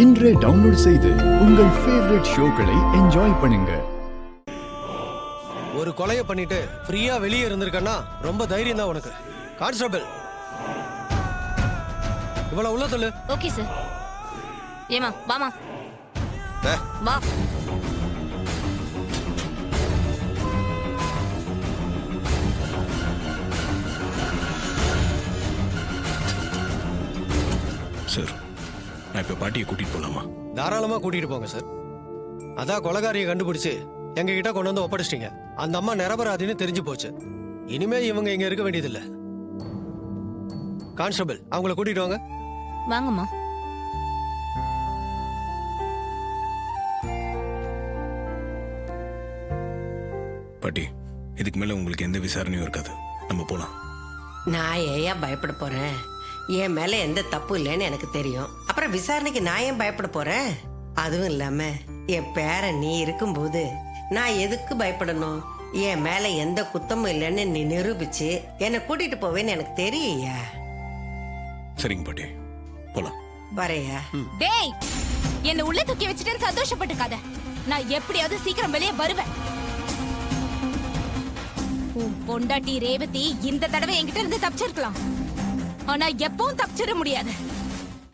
இன்றே டவுன்லோட் செய்து உங்கள் ஃபேவரட் ஷோக்களை என்ஜாய் பண்ணுங்க. ஒரு கொலையை பண்ணிட்டு ஃப்ரீயா வெளியே இருந்திருக்கன்னா ரொம்ப தைரியம் தான் உனக்கு. கான்ஸ்டபிள், இவ்வளவு உள்ள சொல்லு. Okay sir. ஏமா வாமா வா. சார், நான் இப்ப பாட்டியை கூட்டிட்டு போலாமா? தாராளமா கூட்டிட்டு போங்க சார். அதான் கொலைகாரியை கண்டுபிடிச்சு எங்க கிட்ட கொண்டு வந்து ஒப்படைச்சிட்டீங்க. அந்த அம்மா நிரபராதின்னு தெரிஞ்சு போச்சு. இனிமே இவங்க இங்க இருக்க வேண்டியதில்லை. கான்ஸ்டபிள், அவங்கள கூட்டிட்டு வாங்க. வாங்கம்மா. பாட்டி, இதுக்கு மேல உங்களுக்கு எந்த விசாரணையும் இருக்காது. நம்ம போலாம். நான் ஏன் பயப்பட போறேன்? என் மேல எந்த தப்பு இல்லைன்னு எனக்கு தெரியும். அப்புறம் விசாரணைக்கு நான் ஏன் பயப்பட போறேன்? அதுவும் இல்லாம என் பேரன் நீ இருக்கும்போது நான் எதுக்கு பயப்படணும்? என் மேல எந்த குத்தமும் இல்லைன்னு நீ நிரூபிச்சு என்னை கூட்டிட்டு போவேன்னு எனக்கு தெரியா. சரிங்க பாட்டி, போலாம். வரையா? டேய், என்ன உள்ள தூக்கி வச்சுட்டேன்னு சந்தோஷப்பட்டுக்காத. நான் எப்படியாவது சீக்கிரம் வெளியே வருவேன். உன் பொண்டாட்டி ரேவதி இந்த தடவை என்கிட்ட இருந்து தப்பிச்சிருக்கலாம். ஆனா எப்பவும் தப்பிச்சிட முடியாது.